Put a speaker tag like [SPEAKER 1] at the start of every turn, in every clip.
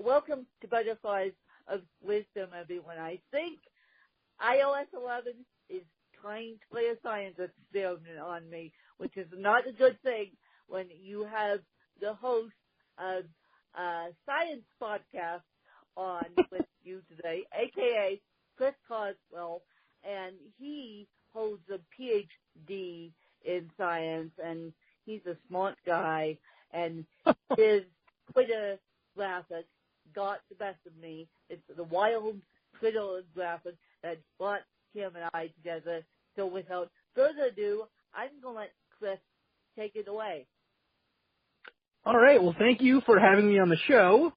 [SPEAKER 1] welcome to Butterflies of Wisdom, everyone. I think iOS 11 is trying to play a science experiment on me, which is not a good thing when you have the host of Science Podcast on with you today, a.k.a. Chris Cogswell, and he holds a PhD in science, and he's a smart guy, and his Twitter graphic got the best of me. It's the wild Twitter graphic that brought him and I together. So without further ado, I'm going to let Chris take it away.
[SPEAKER 2] All right. Well, thank you for having me on the show.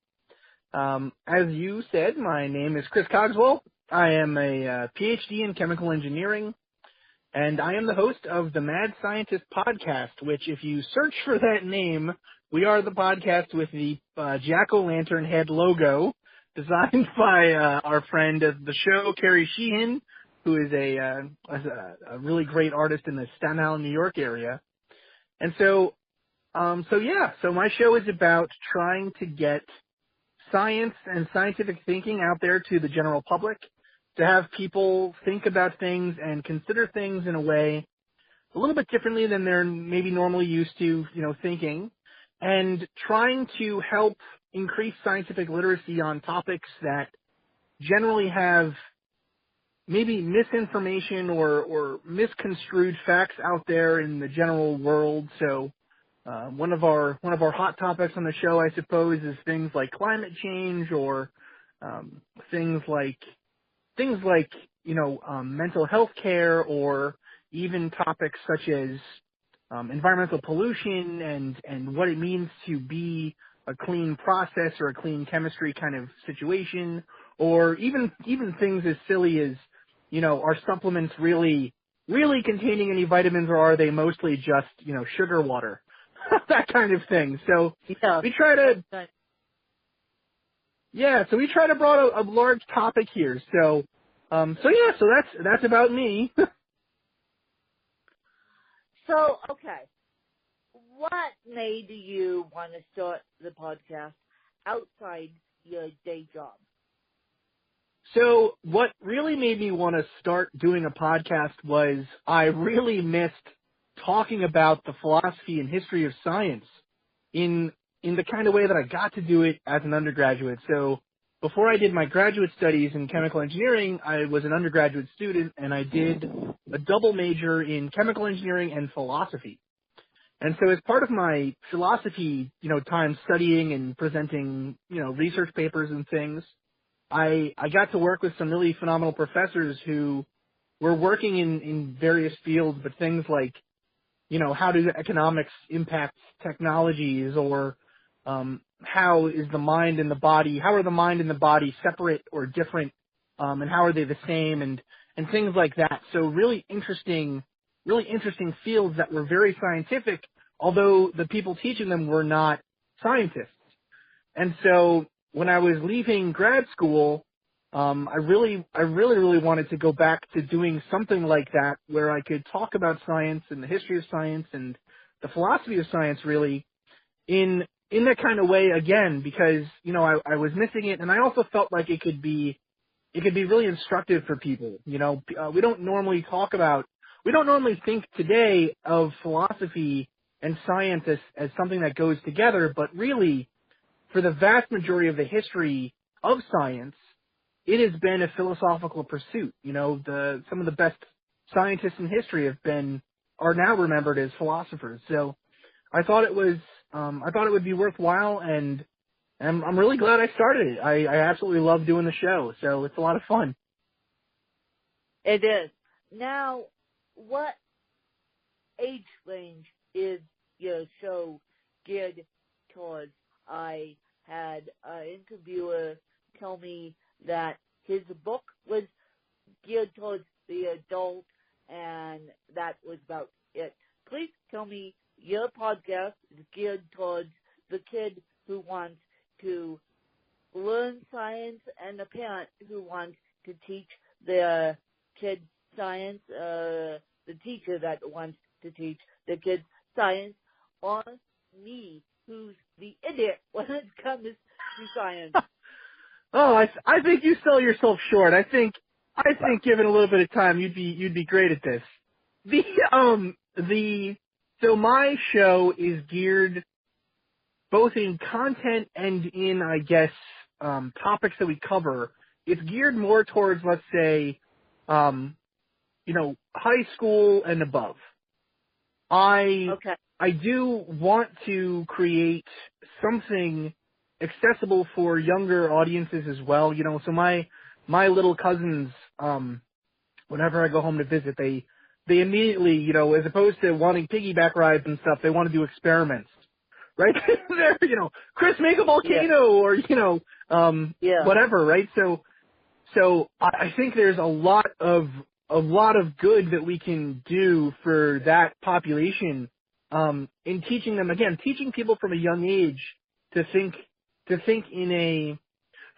[SPEAKER 2] As you said, my name is Chris Cogswell. I am a PhD in chemical engineering, and I am the host of the Mad Scientist podcast, which if you search for that name, we are the podcast with the jack-o'-lantern head logo designed by our friend of the show, Carrie Sheehan, who is a really great artist in the Staten Island, New York area. And so my show is about trying to get science and scientific thinking out there to the general public, to have people think about things and consider things in a way a little bit differently than they're maybe normally used to, thinking, and trying to help increase scientific literacy on topics that generally have maybe misinformation or misconstrued facts out there in the general world. So one of our hot topics on the show, I suppose, is things like climate change or things like mental health care, or even topics such as environmental pollution and what it means to be a clean process or a clean chemistry kind of situation, or even things as silly as, are supplements really containing any vitamins, or are they mostly just, sugar water? That kind of thing. So we try to broaden a large topic here. So that's about me.
[SPEAKER 1] So, okay, what made you want to start the podcast outside your day job?
[SPEAKER 2] So what really made me want to start doing a podcast was I really missed talking about the philosophy and history of science in the kind of way that I got to do it as an undergraduate. So before I did my graduate studies in chemical engineering, I was an undergraduate student, and I did a double major in chemical engineering and philosophy. And so as part of my philosophy, time studying and presenting, research papers and things, I got to work with some really phenomenal professors who were working in various fields, but things like, how do economics impact technologies, or how is the mind and the body, how are the mind and the body separate or different, and how are they the same, and things like that. So really interesting fields that were very scientific, although the people teaching them were not scientists. And so when I was leaving grad school, I really wanted to go back to doing something like that, where I could talk about science and the history of science and the philosophy of science, really, in that kind of way again, because, I was missing it, and I also felt like it could be really instructive for people. We don't normally think today of philosophy and science as something that goes together, but really, for the vast majority of the history of science, it has been a philosophical pursuit. Some of the best scientists in history are now remembered as philosophers. So I thought it would be worthwhile, and I'm really glad I started it. I absolutely love doing the show, so it's a lot of fun.
[SPEAKER 1] It is. Now, what age range is your show geared towards? I had an interviewer tell me that his book was geared towards the adult, and that was about it. Please tell me your podcast is geared towards the kid who wants to learn science and the parent who wants to teach their kid science, the teacher that wants to teach the kids science, or me, who's the idiot when it comes to science.
[SPEAKER 2] Oh, I think you sell yourself short. I think given a little bit of time, you'd be great at this. So my show is geared both in content and in, I guess, topics that we cover. It's geared more towards, let's say, high school and above.
[SPEAKER 1] Okay.
[SPEAKER 2] I do want to create something accessible for younger audiences as well. So my little cousins, whenever I go home to visit, they immediately, as opposed to wanting piggyback rides and stuff, they want to do experiments. Right? They're, Chris, make a volcano, or, whatever, right? So I think there's a lot of good that we can do for that population, in teaching them, again, teaching people from a young age to think to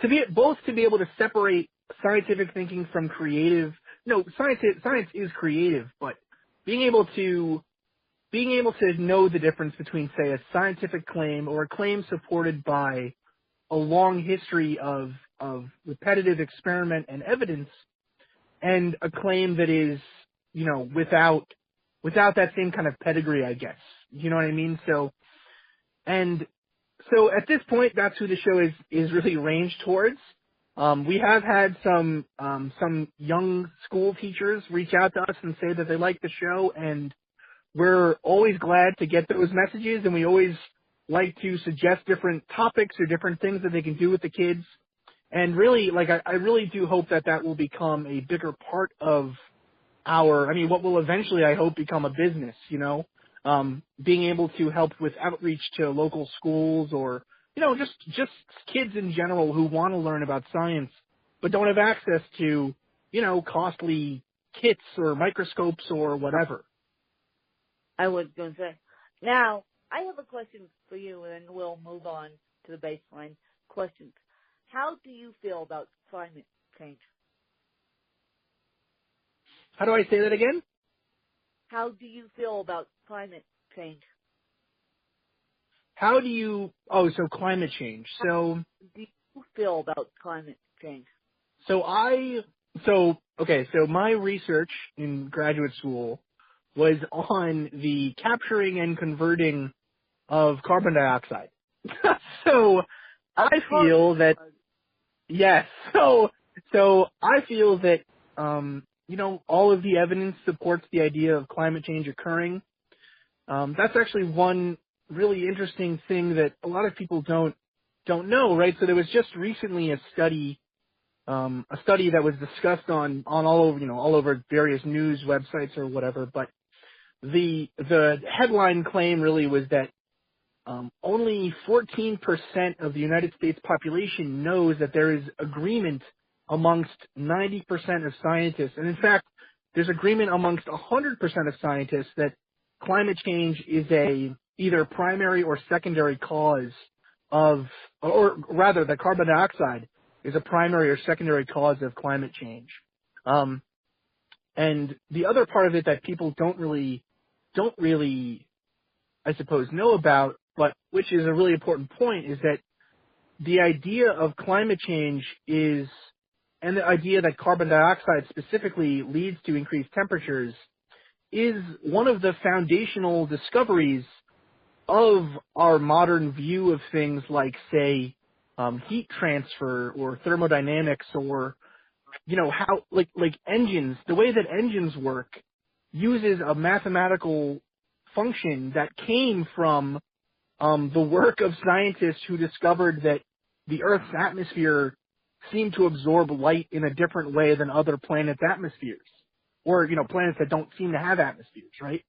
[SPEAKER 2] be able to separate scientific thinking from creative. No, science is creative, but being able to know the difference between, say, a scientific claim or a claim supported by a long history of repetitive experiment and evidence, and a claim that is, without that same kind of pedigree, I guess. You know what I mean? So at this point, that's who the show is really ranged towards. We have had some young school teachers reach out to us and say that they like the show, and we're always glad to get those messages, and we always like to suggest different topics or different things that they can do with the kids. And really, I really do hope that will become a bigger part of what will eventually, I hope, become a business, being able to help with outreach to local schools, or, just kids in general who want to learn about science but don't have access to, costly kits or microscopes or whatever.
[SPEAKER 1] I was going to say. Now, I have a question for you, and we'll move on to the baseline questions. How do you feel about climate change?
[SPEAKER 2] How do I say that again?
[SPEAKER 1] How do you feel about climate change?
[SPEAKER 2] So climate change. So
[SPEAKER 1] How do you feel about climate change?
[SPEAKER 2] So my research in graduate school was on the capturing and converting of carbon dioxide. So I feel that, yes, so I feel that, all of the evidence supports the idea of climate change occurring. That's actually one really interesting thing that a lot of people don't know, right? So there was just recently a study that was discussed on all over various news websites or whatever, but the headline claim really was that only 14% of the United States population knows that there is agreement amongst 90% of scientists, and in fact, there's agreement amongst 100% of scientists that climate change is a either primary or secondary cause of, or rather, that carbon dioxide is a primary or secondary cause of climate change. And the other part of it that people don't really, I suppose, know about, but which is a really important point, is that the idea of climate change is, and the idea that carbon dioxide specifically leads to increased temperatures, is one of the foundational discoveries of our modern view of things like, say, heat transfer or thermodynamics, or, how, like engines, the way that engines work uses a mathematical function that came from the work of scientists who discovered that the Earth's atmosphere seemed to absorb light in a different way than other planets' atmospheres, or, planets that don't seem to have atmospheres, right?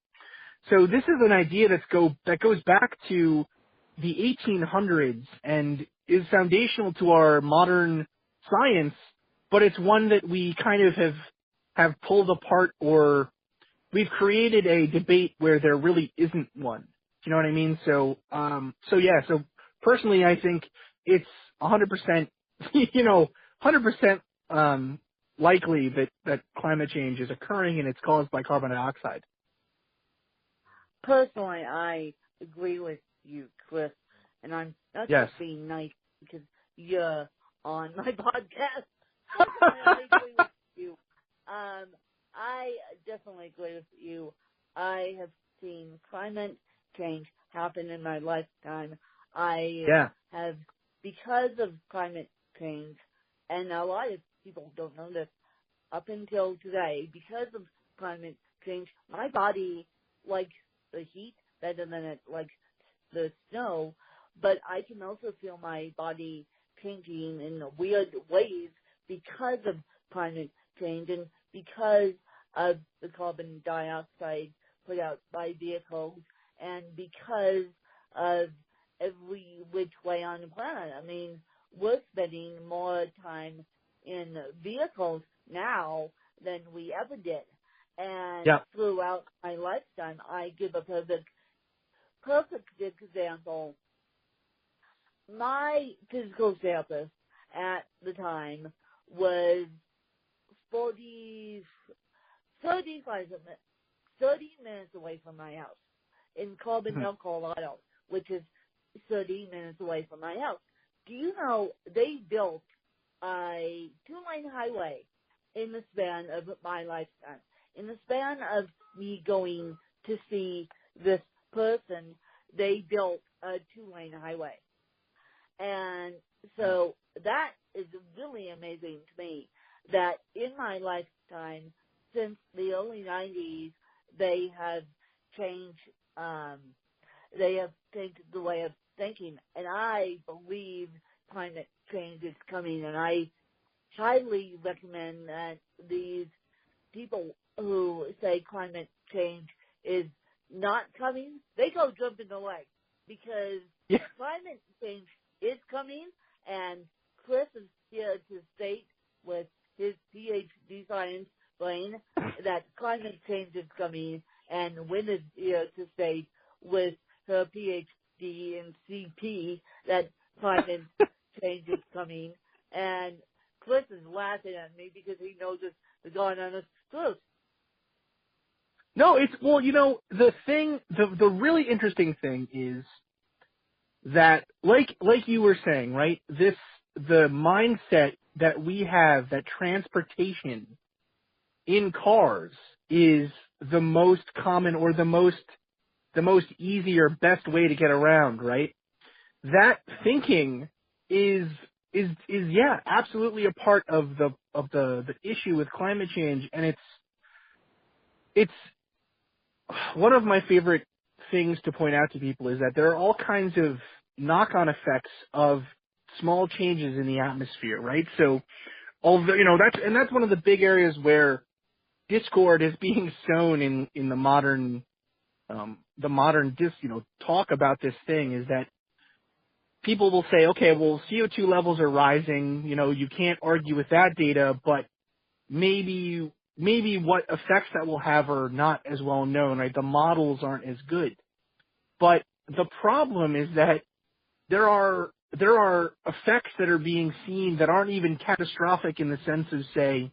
[SPEAKER 2] So this is an idea that goes back to the 1800s and is foundational to our modern science, but it's one that we kind of have pulled apart, or we've created a debate where there really isn't one. Do you know what I mean? So personally, I think it's 100%, 100% likely that climate change is occurring, and it's caused by carbon dioxide.
[SPEAKER 1] Personally, I agree with you, Chris, and I'm not just being nice, because you're on my podcast. I agree with you. I definitely agree with you. I have seen climate change happen in my lifetime. I have, because of climate change, and a lot of people don't know this, up until today, because of climate change, my body likes the heat better than it likes the snow, but I can also feel my body changing in weird ways because of climate change and because of the carbon dioxide put out by vehicles and because of every which way on the planet. I mean, we're spending more time in vehicles now than we ever did. And throughout my lifetime, I give a perfect example. My physical therapist at the time was 30 minutes away from my house in Carbondale, Colorado, which is 30 minutes away from my house. Do you know they built a 2-lane highway in the span of my lifetime? In the span of me going to see this person, they built a 2-lane highway. And so that is really amazing to me that in my lifetime, since the early 90s, they have changed the way of thinking. And I believe climate change is coming, and I highly recommend that these people who say climate change is not coming, they go jump in the lake, because climate change is coming, and Chris is here to state with his PhD science brain that climate change is coming, and Wynn is here to state with her PhD in CP that climate change is coming, and Chris is laughing at me because he knows it's going on his truth.
[SPEAKER 2] No, the really interesting thing is that, like you were saying, right, the mindset that we have that transportation in cars is the most common or the most easy or best way to get around, right? That thinking is absolutely a part of the issue with climate change, and it's one of my favorite things to point out to people is that there are all kinds of knock-on effects of small changes in the atmosphere, right? So, although that's one of the big areas where discord is being sown in the modern talk about this thing, is that people will say, okay, well, CO2 levels are rising, you can't argue with that data, but maybe what effects that will have are not as well known, right? The models aren't as good. But the problem is that there are effects that are being seen that aren't even catastrophic in the sense of, say,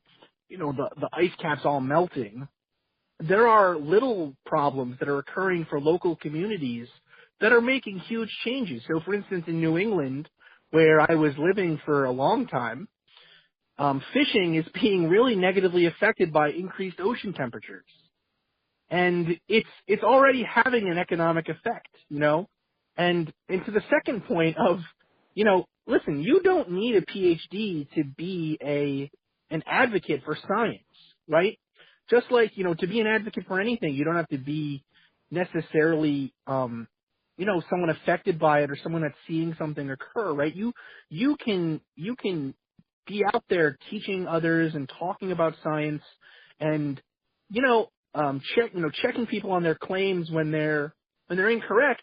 [SPEAKER 2] the ice caps all melting. There are little problems that are occurring for local communities that are making huge changes. So, for instance, in New England, where I was living for a long time, fishing is being really negatively affected by increased ocean temperatures. And it's already having an economic effect, And to the second point of, listen, you don't need a PhD to be an advocate for science, right? Just like, to be an advocate for anything, you don't have to be necessarily, someone affected by it or someone that's seeing something occur, right? You can be out there teaching others and talking about science and, checking people on their claims when they're incorrect.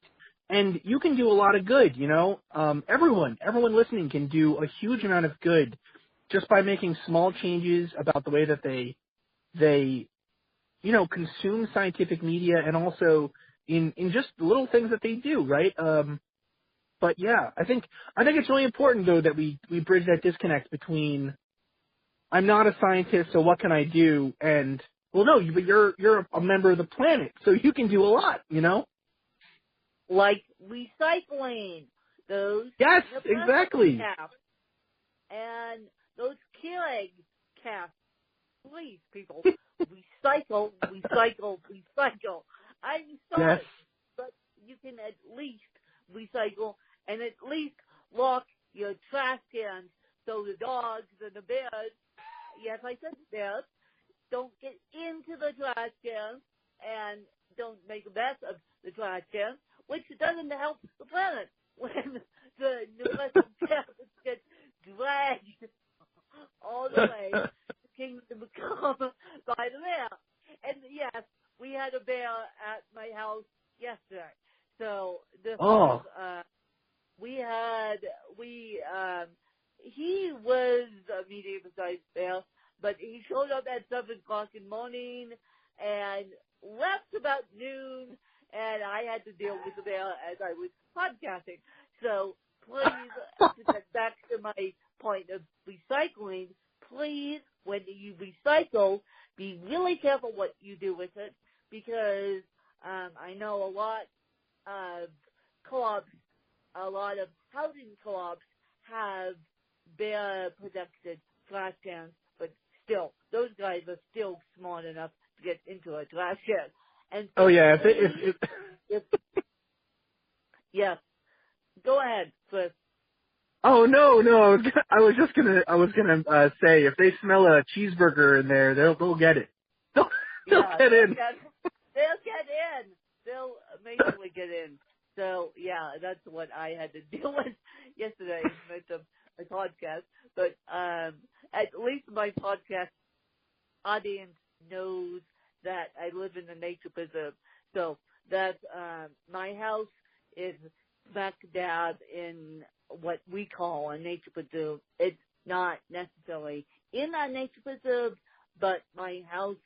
[SPEAKER 2] And you can do a lot of good, everyone listening can do a huge amount of good just by making small changes about the way that they consume scientific media, and also in just little things that they do, right? But yeah, I think it's really important though that we bridge that disconnect between I'm not a scientist, so what can I do? And well, no, but you're a member of the planet, so you can do a lot,
[SPEAKER 1] Like recycling those.
[SPEAKER 2] Yes, exactly.
[SPEAKER 1] And those Keurig casts, please, people, recycle, recycle, recycle. I'm sorry,
[SPEAKER 2] Yes.
[SPEAKER 1] but you can at least recycle and at least lock your trash cans so the dogs and the bears, yes, I said bears, don't get into the trash cans and don't make a mess of the trash cans, which doesn't help the planet when the Nebraska cans get dragged all the way to Kingdom Come by the bear. And yes, we had a bear at my house yesterday. So this was, he was a medium-sized bear, but he showed up at 7 o'clock in the morning and left about noon, and I had to deal with the bear as I was podcasting. So please, to get back to my point of recycling, please, when you recycle, be really careful what you do with it, because I know a lot of co-ops, a lot of housing co-ops have bear protected trash cans, but still, those guys are still smart enough to get into a trash can. And so yeah, go ahead, Chris.
[SPEAKER 2] Oh no, I was gonna say if they smell a cheeseburger in there, they'll get it. They'll get in.
[SPEAKER 1] They'll get in. They'll amazingly get in. So yeah, that's what I had to deal with yesterday with a podcast. But at least my podcast audience knows that I live in the nature preserve. So that my house is smack dab in what we call a nature preserve. It's not necessarily in a nature preserve, but my house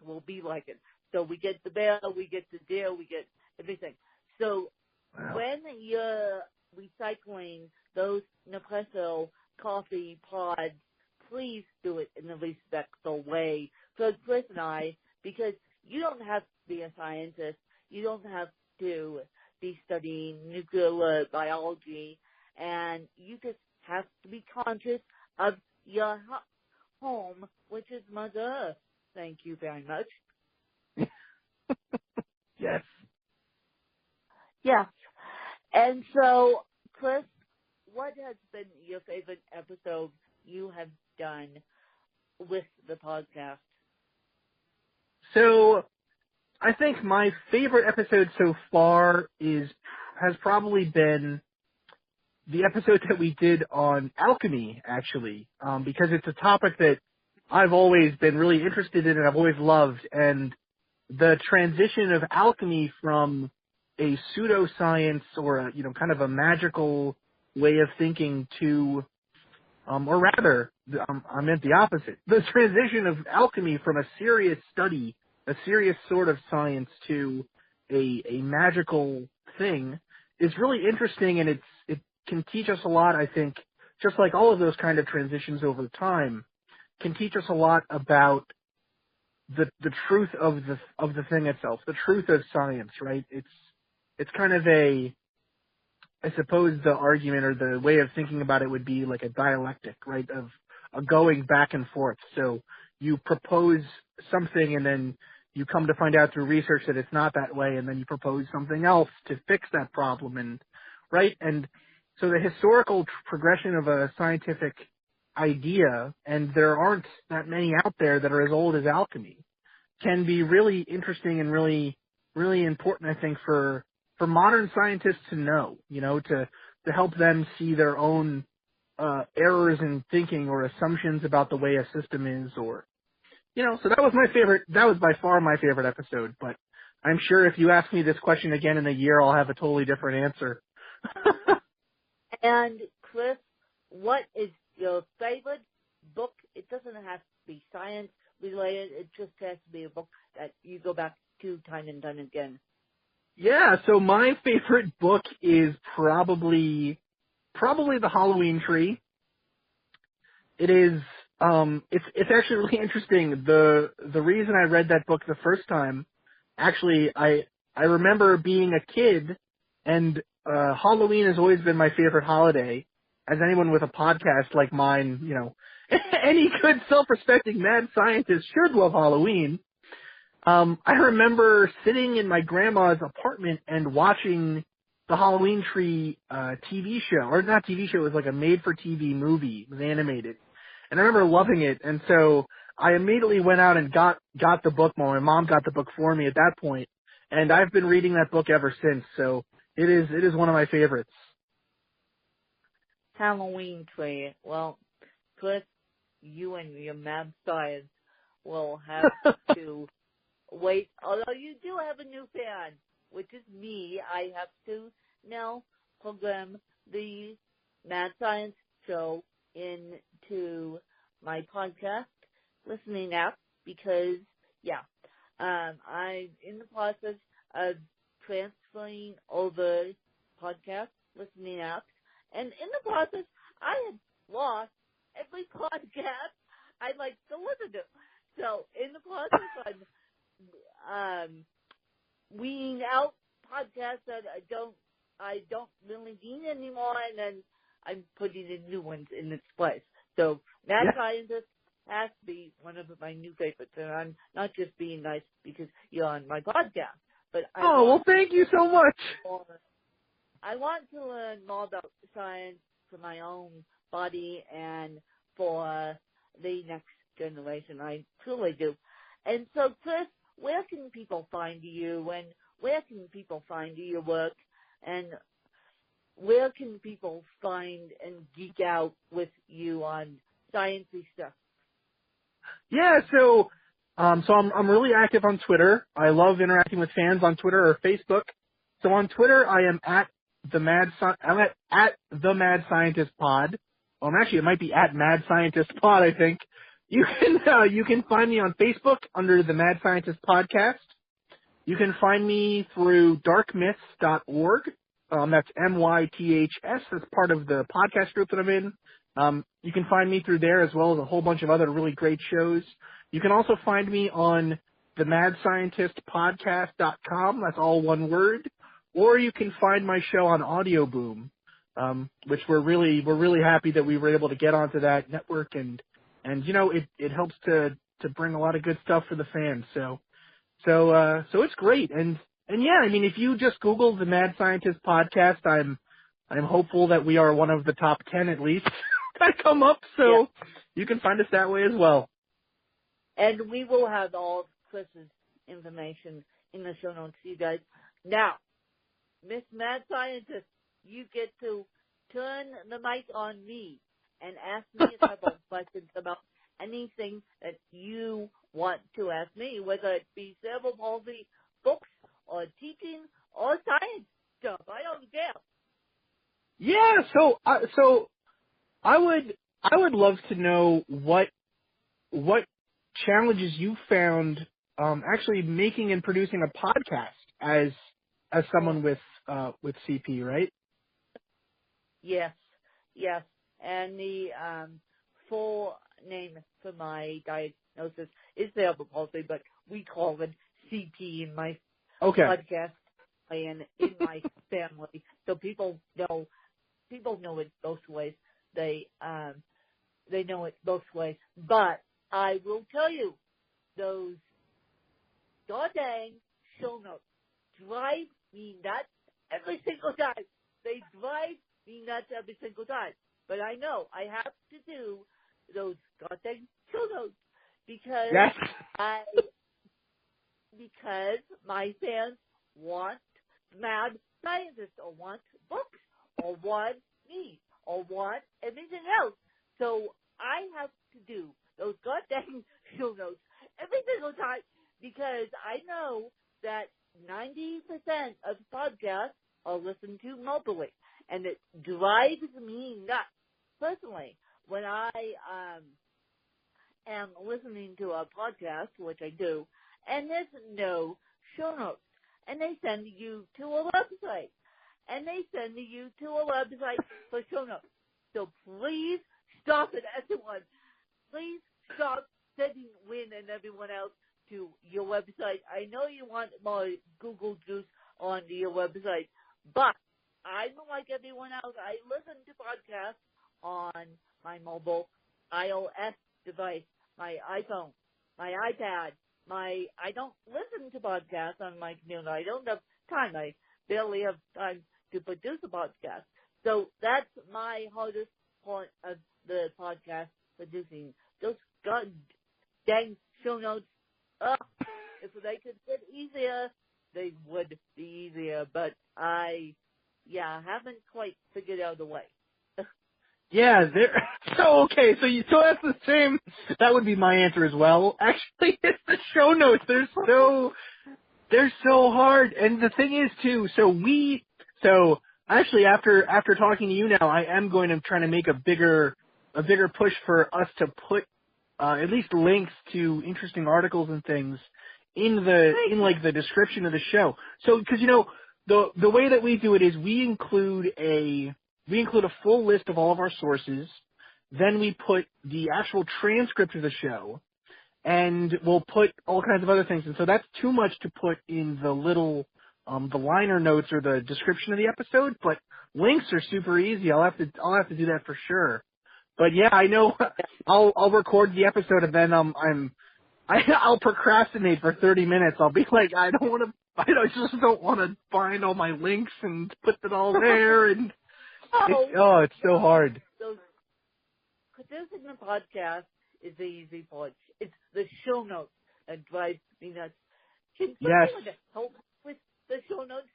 [SPEAKER 1] will be like it. So we get the bear, we get the deer, we get everything. So when you're recycling those Nespresso coffee pods, please do it in a respectful way for Chris and I, because you don't have to be a scientist. You don't have to be studying nuclear biology, and you just have to be conscious of your home, which is Mother Earth. Thank you very much.
[SPEAKER 2] Yes.
[SPEAKER 1] Yeah. And so, Chris, what has been your favorite episode you have done with the podcast?
[SPEAKER 2] So, I think my favorite episode so far has probably been the episode that we did on alchemy, actually, because it's a topic that I've always been really interested in and I've always loved, and the transition of alchemy from a pseudoscience or a, kind of a magical way of thinking to, or rather, I meant the opposite. The transition of alchemy from a serious study, a serious sort of science to a magical thing is really interesting, and it can teach us a lot, I think, just like all of those kind of transitions over time, can teach us a lot about the truth of the thing itself, the truth of science, right? It's kind of I suppose the argument or the way of thinking about it would be like a dialectic, right? Of a going back and forth. So you propose something and then you come to find out through research that it's not that way, and then you propose something else to fix that problem, and right? And so the historical progression of a scientific idea, and there aren't that many out there that are as old as alchemy, can be really interesting and really, really important, I think, for modern scientists to know, to help them see their own errors in thinking or assumptions about the way a system is, or, so that was by far my favorite episode, but I'm sure if you ask me this question again in a year, I'll have a totally different answer.
[SPEAKER 1] And Chris, what is your favorite book? It doesn't have to be science related. It just has to be a book that you go back to time and time again.
[SPEAKER 2] Yeah, so my favorite book is probably The Halloween Tree. It is it's actually really interesting. The reason I read that book the first time, actually I remember being a kid, and Halloween has always been my favorite holiday, as anyone with a podcast like mine, any good self-respecting mad scientist should love Halloween. I remember sitting in my grandma's apartment and watching the Halloween Tree TV show, or not TV show, it was like a made-for-TV movie. It was animated. And I remember loving it, and so I immediately went out and got the book. My mom got the book for me at that point, and I've been reading that book ever since, so it is one of my favorites.
[SPEAKER 1] Halloween Tree. Well, Chris, you and your mad science will have to wait. Although you do have a new fan, which is me. I have to now program the Mad Science Show into my podcast listening app because, I'm in the process of transferring over podcast listening apps. And in the process, I have lost every podcast I like to listen to. So in the process, I'm weeding out podcasts that I don't really need anymore, and then I'm putting in new ones in its place. So Mad Scientist has to be one of my new favorites, and I'm not just being nice because you're on my podcast, but
[SPEAKER 2] thank you so much.
[SPEAKER 1] I want to learn more about science for my own body and for the next generation. I truly do. And so, Chris, where can people find you, and where can people find your work, and where can people find and geek out with you on sciencey stuff?
[SPEAKER 2] Yeah, so I'm really active on Twitter. I love interacting with fans on Twitter or Facebook. So on Twitter, I am at the Mad Scientist Pod. Actually, it might be at Mad Scientist Pod, I think. You can find me on Facebook under the Mad Scientist Podcast. You can find me through darkmyths.org. That's MYTHS. That's part of the podcast group that I'm in. You can find me through there as well as a whole bunch of other really great shows. You can also find me on the madscientistpodcast.com. That's all one word. Or you can find my show on Audio Boom, which we're really happy that we were able to get onto that network, and it helps to bring a lot of good stuff for the fans. So it's great. And yeah, I mean, if you just Google the Mad Scientist Podcast, I'm hopeful that we are one of the top 10 at least that come up. So you can find us that way as well.
[SPEAKER 1] And we will have all Chris's information in the show notes, you guys. Now, Miss Mad Scientist, you get to turn the mic on me and ask me a couple of questions about anything that you want to ask me, whether it be cerebral palsy, books, or teaching, or science stuff. I don't care.
[SPEAKER 2] Yeah, so I would love to know what challenges you found actually making and producing a podcast as someone with CP, right?
[SPEAKER 1] Yes. And the full name for my diagnosis is cerebral palsy, but we call it CP in my podcast and in my family. So people know it both ways. They know it both ways. But I will tell you, those goddamn show notes drive me nuts every single time. They drive me nuts every single time. But I know I have to do those goddamn show notes because because my fans want Mad Scientists or want books or want me or want everything else. So I have to do those goddamn show notes every single time because I know that 90% of podcasts are listened to mobily, and it drives me nuts. Personally, when I am listening to a podcast, which I do, and there's no show notes, and they send you to a website, and they send you to a website for show notes. So please stop it, everyone. Please stop sending Win and everyone else to your website. I know you want more Google juice on your website, but I'm like everyone else. I listen to podcasts on my mobile iOS device, my iPhone, my iPad, I don't listen to podcasts on my computer. I don't have time. I barely have time to produce a podcast. So that's my hardest part of the podcast producing. Those god dang show notes, if they could get easier, they would be easier. But I haven't quite figured out a way.
[SPEAKER 2] Yeah, so that's the same. That would be my answer as well. Actually, it's the show notes. They're so hard. And the thing is too, so actually after talking to you now, I am going to try to make a bigger push for us to put at least links to interesting articles and things in the description of the show. So because the way that we do it is we include a full list of all of our sources, then we put the actual transcript of the show, and we'll put all kinds of other things. And so that's too much to put in the little, the liner notes or the description of the episode, but links are super easy. I'll have to do that for sure. But yeah, I know I'll record the episode and then I'll procrastinate for 30 minutes. I'll be like, I just don't want to find all my links and put it all there, and it's so hard.
[SPEAKER 1] So producing the podcast is the easy part. It's the show notes that drives me nuts. Can someone help with the show notes?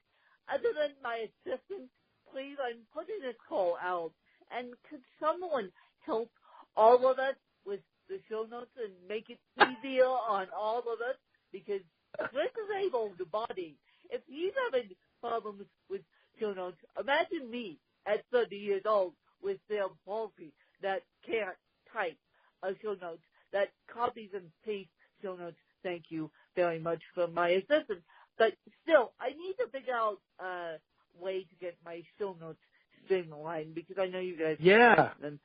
[SPEAKER 1] Other than my assistant, please, I'm putting this call out. And could someone help all of us with the show notes and make it easier on all of us? Because Chris is able to body. If he's having problems with show notes, imagine me at 30 years old with their palsy that can't type a show notes, that copies and pastes show notes. Thank you very much for my assistance. But still, I need to figure out a way to get my show notes streamlined because I know you guys like them.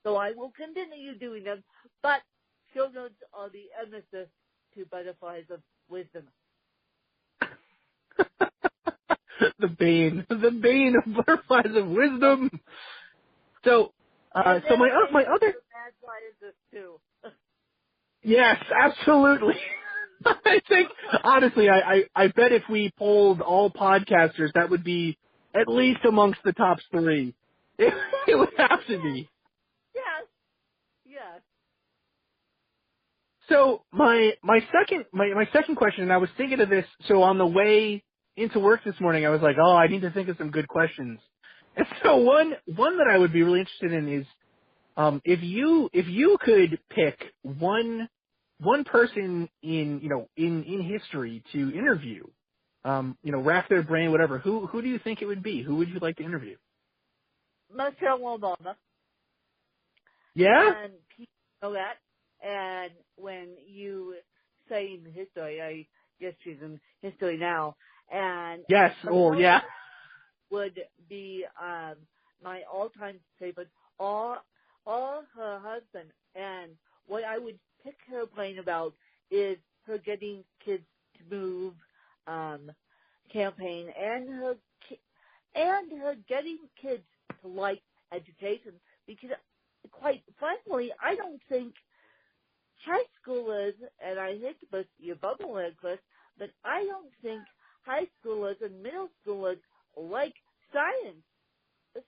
[SPEAKER 1] So I will continue doing them. But show notes are the emesis to Butterflies of Wisdom.
[SPEAKER 2] the bane of Butterflies of Wisdom. So, my other.
[SPEAKER 1] Too.
[SPEAKER 2] Yes, absolutely. I think honestly, I bet if we polled all podcasters, that would be at least amongst the top 3. It would have to be.
[SPEAKER 1] Yes.
[SPEAKER 2] So my second question, and I was thinking of this. So on the way into work this morning, I was like, I need to think of some good questions. And so one that I would be really interested in is, if you could pick one person in history to interview, rack their brain, whatever. Who do you think it would be? Who would you like to interview?
[SPEAKER 1] Michelle Obama.
[SPEAKER 2] Yeah.
[SPEAKER 1] And people know that. And when you say in history, I guess she's in history now. And
[SPEAKER 2] yes. Yeah.
[SPEAKER 1] Would be my all-time favorite. Or her husband. And what I would pick her brain about is her getting kids to move campaign and her getting kids to like education, because quite frankly, I don't think high schoolers, and I hate to put your bubble in, Chris, but I don't think high schoolers and middle schoolers like science.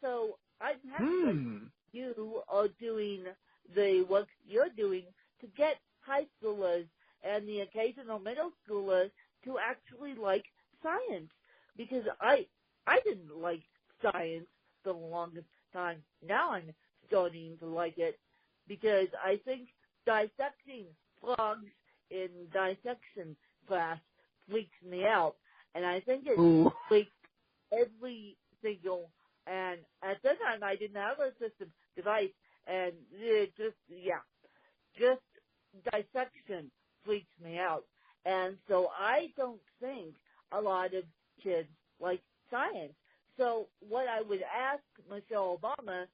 [SPEAKER 1] So I'm happy that you are doing the work you're doing to get high schoolers and the occasional middle schoolers to actually like science, because I didn't like science for the longest time. Now I'm starting to like it, because I think dissecting frogs in dissection class freaks me out, and I think it freaks every single. And at that time, I didn't have a system device, and it just dissection freaks me out. And so I don't think a lot of kids like science. So what I would ask Michelle Obama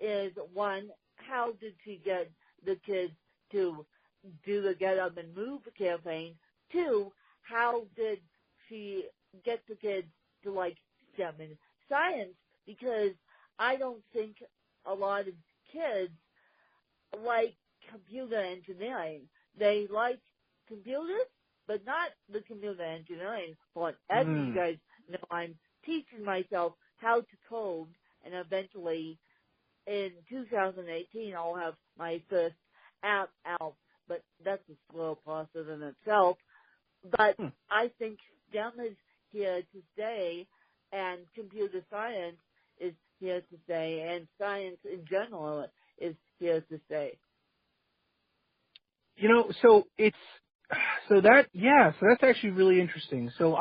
[SPEAKER 1] is, one, how did she get the kids to do the Get Up and Move campaign? 2, how did she get the kids to like STEM and science? Because I don't think a lot of kids like computer engineering. They like computers, but not the computer engineering part. As you guys know, I'm teaching myself how to code, and eventually in 2018 I'll have my first app out, but that's a slow process in itself. But I think STEM is here to stay, and computer science is here to stay, and science in general is here to stay.
[SPEAKER 2] So that's actually really interesting. So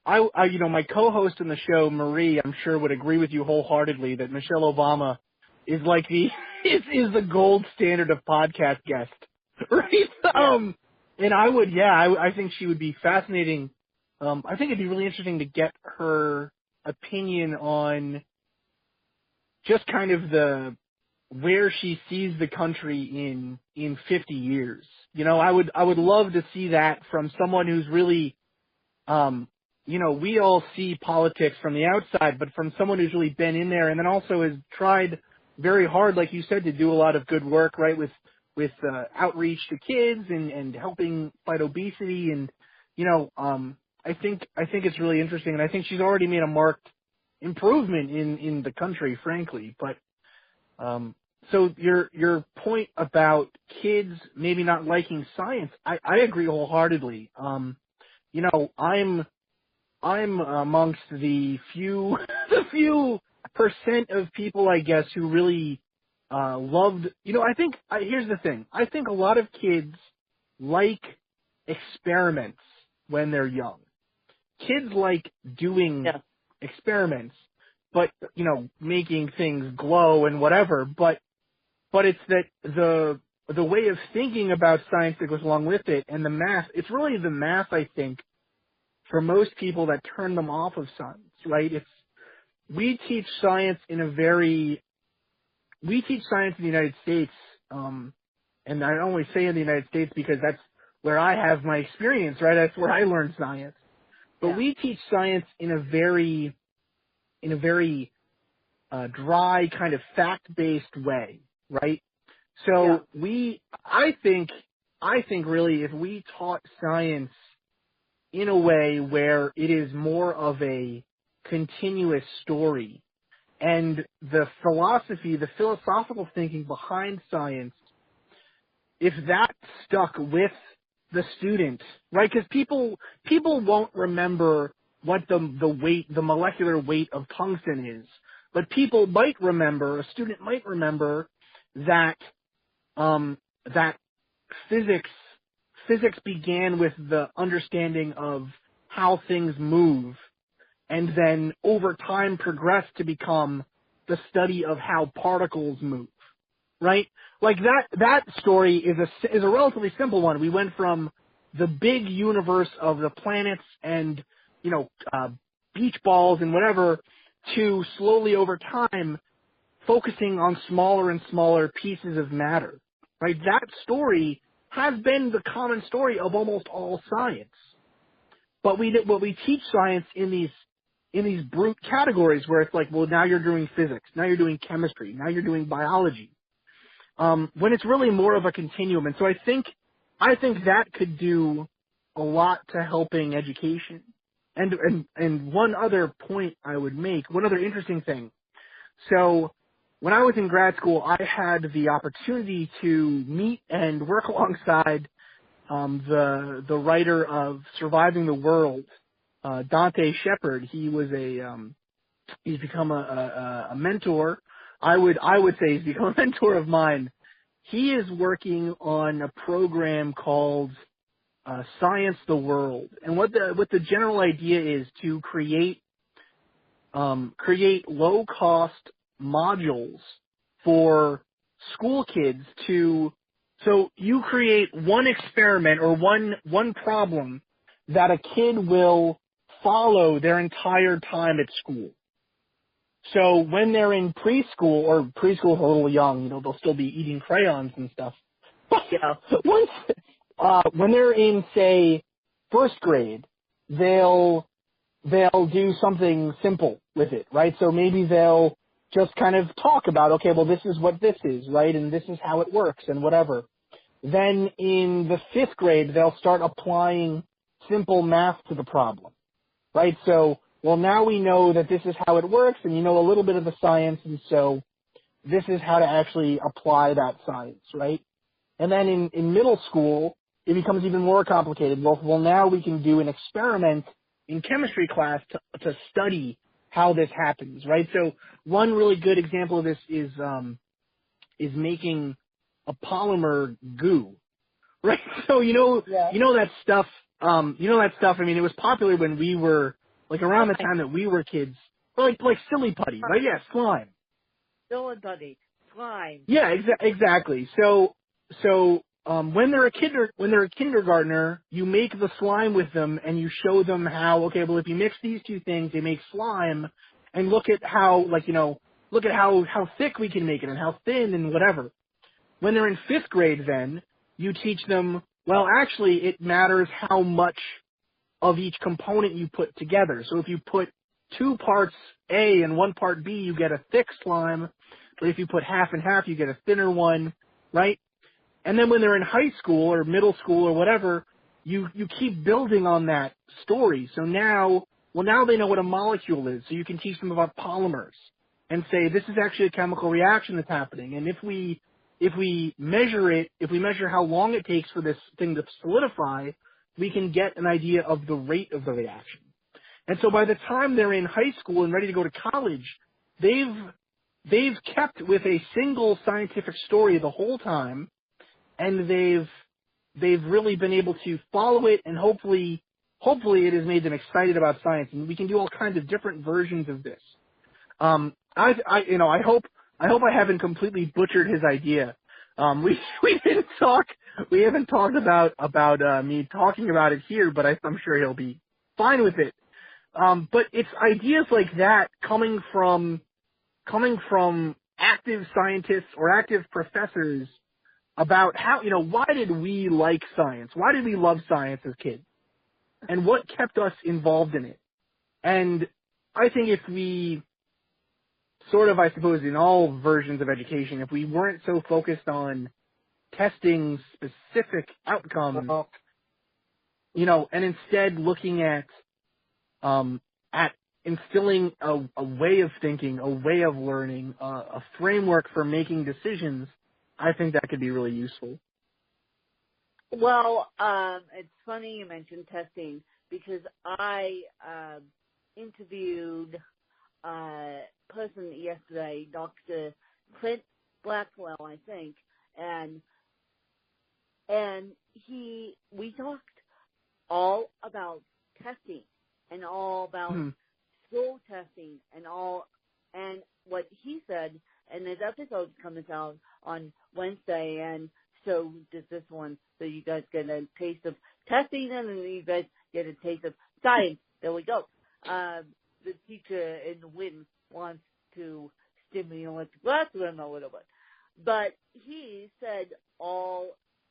[SPEAKER 2] my co-host on the show, Marie, I'm sure would agree with you wholeheartedly that Michelle Obama is like is the gold standard of podcast guest, right?
[SPEAKER 1] Yeah.
[SPEAKER 2] And I think she would be fascinating. I think it'd be really interesting to get her opinion on just kind of where she sees the country in 50 years. I would love to see that from someone who's really, we all see politics from the outside, but from someone who's really been in there and then also has tried very hard, like you said, to do a lot of good work, right, with outreach to kids and helping fight obesity. And, I think it's really interesting. And I think she's already made a marked improvement in the country, frankly. But, so your point about kids maybe not liking science, I agree wholeheartedly. I'm amongst the few percent of people, I guess, who really loved. Here's the thing. I think a lot of kids like experiments when they're young. Kids like doing experiments, but making things glow and whatever. But it's that the way of thinking about science that goes along with it, and the math. It's really the math, I think, for most people that turn them off of science, right? We teach science in the United States, and I only say in the United States because that's where I have my experience, right? That's where I learned science. But we teach science in a very dry, kind of fact-based way, right? So I think really if we taught science in a way where it is more of a continuous story, and the philosophical thinking behind science, if that stuck with the student, right? Because people won't remember what the molecular weight of tungsten is, but a student might remember that physics began with the understanding of how things move, and then over time progressed to become the study of how particles move, right? Like that story is a relatively simple one. We went from the big universe of the planets and, beach balls and whatever, to slowly over time focusing on smaller and smaller pieces of matter, right? That story has been the common story of almost all science. But we teach science in these brute categories where it's like, well, now you're doing physics, now you're doing chemistry, now you're doing biology, when it's really more of a continuum. And so I think that could do a lot to helping education. And one other point I would make, one other interesting thing. So when I was in grad school, I had the opportunity to meet and work alongside the writer of Surviving the World, Dante Shepard. He's become a mentor. I would say he's become a mentor of mine. He is working on a program called Science the World, and what the general idea is to create low cost modules for school kids so you create one experiment or one problem that a kid will follow their entire time at school. So when they're in preschools a little young, they'll still be eating crayons and stuff. When they're in, say, first grade, they'll do something simple with it, right? So maybe they'll just kind of talk about, okay, well, this is what this is, right, and this is how it works and whatever. Then in the 5th grade, they'll start applying simple math to the problem, right? So, well, now we know that this is how it works, and you know a little bit of the science, and so this is how to actually apply that science, right? And then in middle school, it becomes even more complicated. Well, now we can do an experiment in chemistry class to study how this happens, right? So one really good example of this is making a polymer goo, right? So you know that stuff. I mean, it was popular when we were like around the time that we were kids, like silly putty, right? Yeah, slime.
[SPEAKER 1] Silly putty, slime.
[SPEAKER 2] Yeah, exactly. So when they're a kindergartner, you make the slime with them and you show them how, okay, well, if you mix these two things, they make slime, and look at how, how thick we can make it and how thin and whatever. When they're in 5th grade, then you teach them, well, actually, it matters how much of each component you put together. So if you put 2 parts A and 1 part B, you get a thick slime. But if you put half and half, you get a thinner one, right? And then when they're in high school or middle school or whatever, you keep building on that story. So now they know what a molecule is. So you can teach them about polymers and say, this is actually a chemical reaction that's happening. And if we measure how long it takes for this thing to solidify, we can get an idea of the rate of the reaction. And so by the time they're in high school and ready to go to college, they've kept with a single scientific story the whole time, and they've really been able to follow it, and hopefully it has made them excited about science. And we can do all kinds of different versions of this. I hope I haven't completely butchered his idea. We haven't talked about me talking about it here, but I'm sure he'll be fine with it. But it's ideas like that coming from active scientists or active professors about how, why did we like science? Why did we love science as kids? And what kept us involved in it? And I think if we sort of, I suppose, in all versions of education, if we weren't so focused on testing specific outcomes, and instead looking at instilling a way of thinking, a way of learning, a framework for making decisions, I think that could be really useful.
[SPEAKER 1] Well, it's funny you mentioned testing because I interviewed a person yesterday, Dr. Clint Blackwell, I think, and we talked all about testing and all about school testing and what he said, and his episode comes out on Wednesday, and so does this one. So you guys get a taste of testing, and then you guys get a taste of science. There we go. The teacher in Wynn wants to stimulate the classroom a little bit, but he said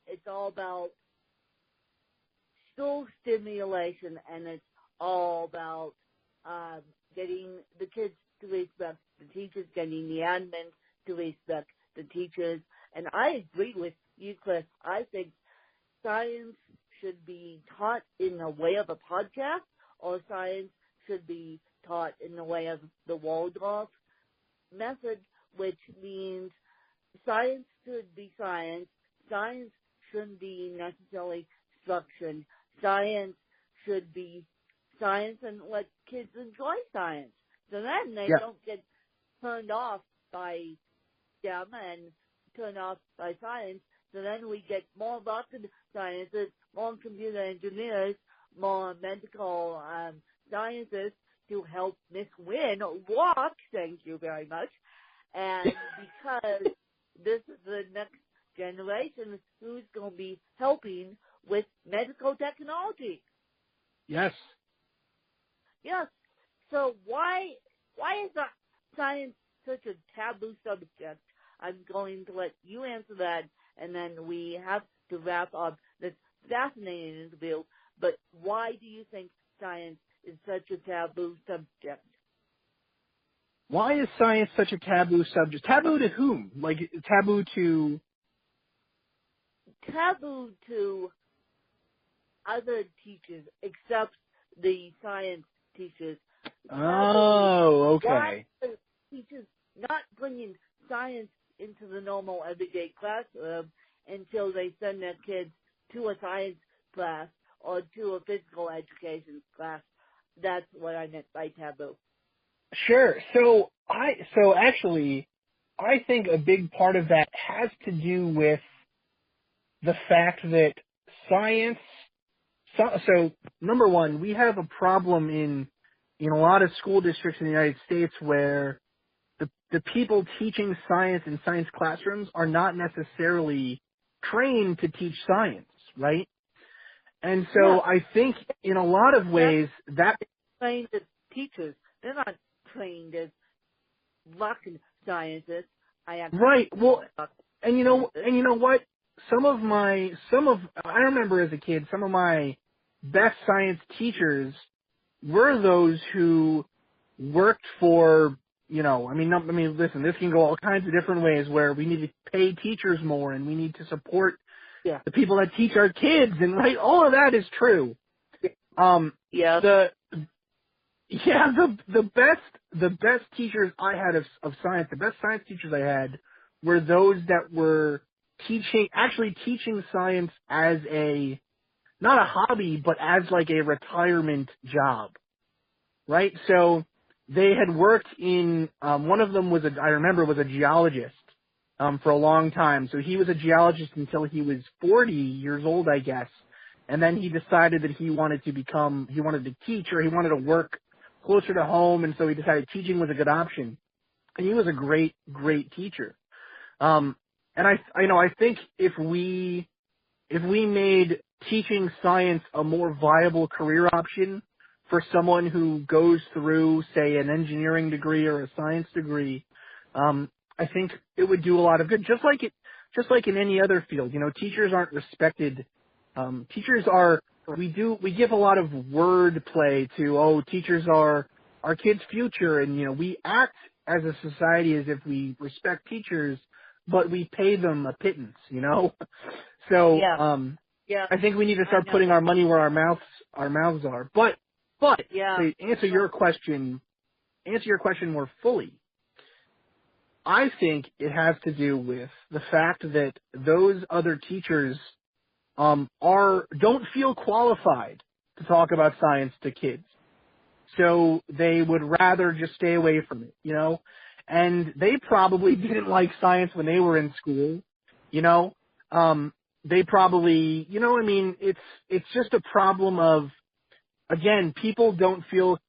[SPEAKER 1] it's all about school stimulation, and it's all about getting the kids to respect the teachers, getting the admins to respect the teachers. And I agree with you, Chris. I think science should be taught in the way of a podcast, or science should be taught in the way of the Waldorf method, which means science should be science. Science shouldn't be necessarily structured. Science should be science and let kids enjoy science. So then they don't get turned off by STEM and turned off by science. So then we get more rocket scientists, more computer engineers, more medical scientists to help Miss Wynn walk. Thank you very much. And because this is the next generation who's going to be helping with medical technology.
[SPEAKER 2] Yes.
[SPEAKER 1] Yes. So why is science such a taboo subject? I'm going to let you answer that, and then we have to wrap up this fascinating interview. But why do you think science is such a taboo subject?
[SPEAKER 2] Why is science such a taboo subject? Taboo to whom? Like, taboo to...
[SPEAKER 1] Taboo to other teachers except the science teachers.
[SPEAKER 2] Oh, okay.
[SPEAKER 1] Why are teachers not bringing science into the normal everyday classroom until they send their kids to a science class or to a physical education class? That's what I meant by taboo.
[SPEAKER 2] Sure. So actually, I think a big part of that has to do with the fact that science. So number one, we have a problem in a lot of school districts in the United States where the people teaching science in science classrooms are not necessarily trained to teach science, right? And so I think in a lot of ways that
[SPEAKER 1] trained as teachers. They're not trained as rocket scientists.
[SPEAKER 2] Right. Well, and you know what? I remember as a kid, some of my best science teachers were those who worked for, listen, this can go all kinds of different ways where we need to pay teachers more and we need to support the people that teach our kids, and right, all of that is true. The best teachers I had of science, the best science teachers I had were those that were actually teaching science as not a hobby, but as like a retirement job, right? So they had worked in, one of them was a geologist, for a long time. So he was a geologist until he was 40 years old, I guess. And then he decided that he wanted to teach, or he wanted to work closer to home, and so he decided teaching was a good option. And he was a great, great teacher. And I think if we made teaching science a more viable career option for someone who goes through, say, an engineering degree or a science degree, I think it would do a lot of good. Just like in any other field, teachers aren't respected. We give a lot of wordplay to, teachers are our kids' future, and, we act as a society as if we respect teachers, but we pay them a pittance, So, I think we need to start putting our money where our mouths are. But to answer your question more fully, I think it has to do with the fact that those other teachers don't feel qualified to talk about science to kids. So they would rather just stay away from it, And they probably didn't like science when they were in school, They probably, it's just a problem of, again, people don't feel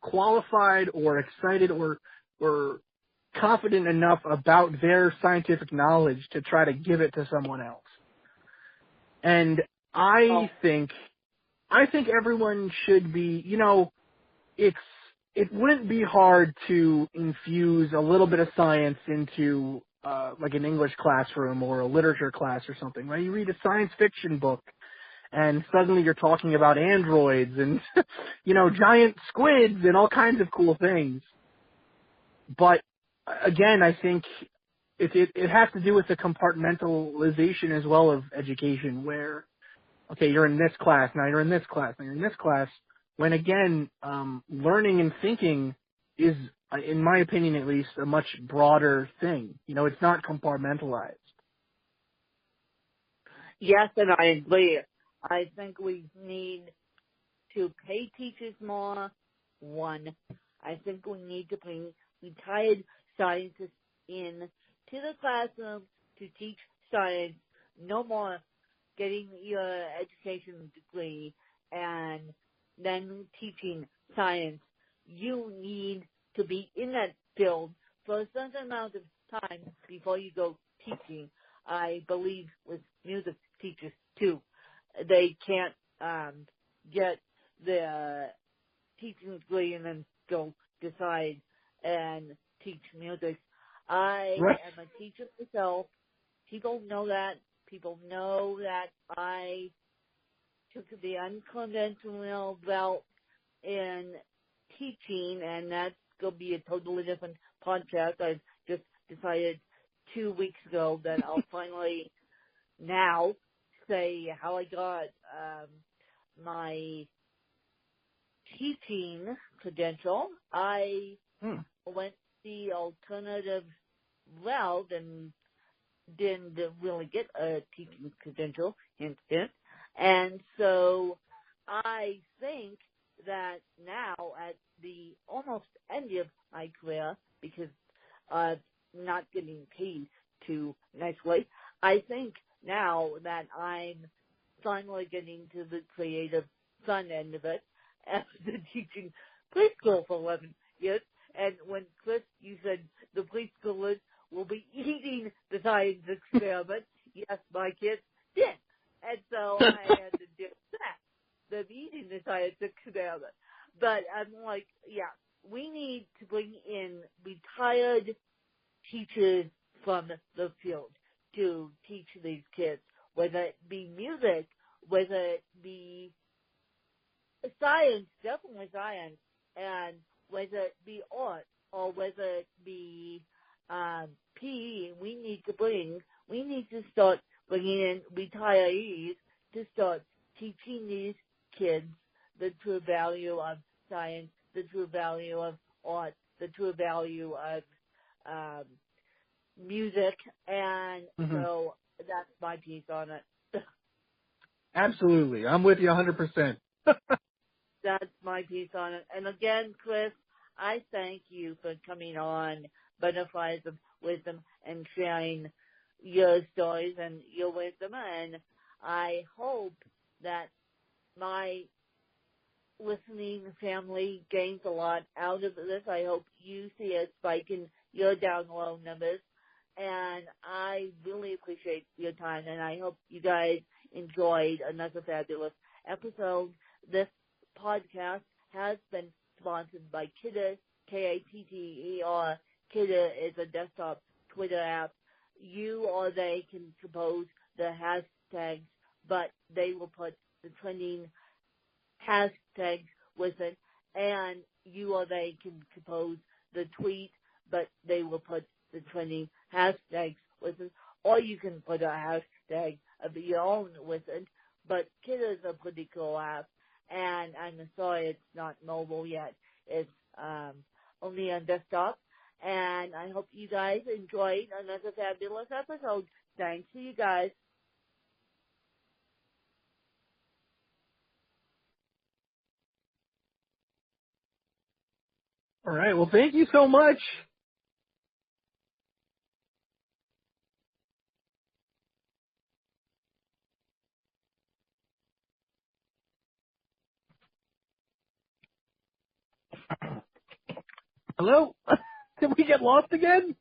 [SPEAKER 2] qualified or excited or confident enough about their scientific knowledge to try to give it to someone else. And I think everyone should be, it wouldn't be hard to infuse a little bit of science into like an English classroom or a literature class or something, right? You read a science fiction book and suddenly you're talking about androids and, giant squids and all kinds of cool things. But again, I think it has to do with the compartmentalization as well of education where, okay, you're in this class, now you're in this class, now you're in this class, when again, learning and thinking is, in my opinion at least, a much broader thing. It's not compartmentalized.
[SPEAKER 1] Yes, and I agree. I think we need to pay teachers more. One, I think we need to bring retired scientists in to the classroom to teach science. No more getting your education degree and then teaching science. You need to be in that field for a certain amount of time before you go teaching. I believe with music teachers too. They can't get the teaching degree and then go decide and teach music. I am a teacher myself. People know that. People know that I took the unconventional route in teaching, and that's going to be a totally different podcast. I just decided 2 weeks ago that I'll finally now say how I got my teaching credential. I went the alternative route and didn't really get a teaching credential, hint, hint. And so I think that now at the almost end of my career, because not getting paid too nicely, I think now that I'm finally getting to the creative fun end of it after teaching preschool for 11 years. And when Chris, you said the preschoolers will be eating the science experiment, yes, my kids did. And so I had to do that, them eating the science experiment. But I'm like, yeah, we need to bring in retired teachers from the field to teach these kids, whether it be music, whether it be science, definitely science, and whether it be art or whether it be PE. We need to start bringing in retirees to start teaching these kids the true value of science, the true value of art, the true value of music, and so that's my piece on it.
[SPEAKER 2] Absolutely. I'm with you 100%.
[SPEAKER 1] That's my piece on it. And again, Chris, I thank you for coming on Butterflies of Wisdom and sharing your stories and your wisdom. And I hope that my listening family gains a lot out of this. I hope you see a spike in your download numbers. And I really appreciate your time. And I hope you guys enjoyed another fabulous episode. This podcast has been sponsored by Kitter, K-A-T-T-E-R. Kitter is a desktop Twitter app. You or they can compose the hashtags, but they will put the trending hashtags with it. And you or they can compose the tweet, but they will put the trending hashtags with it. Or you can put a hashtag of your own with it. But Kitter is a pretty cool app. And I'm sorry it's not mobile yet. It's only on desktop. And I hope you guys enjoyed another fabulous episode. Thanks to you guys.
[SPEAKER 2] All right. Well, thank you so much. Hello? Did we get lost again?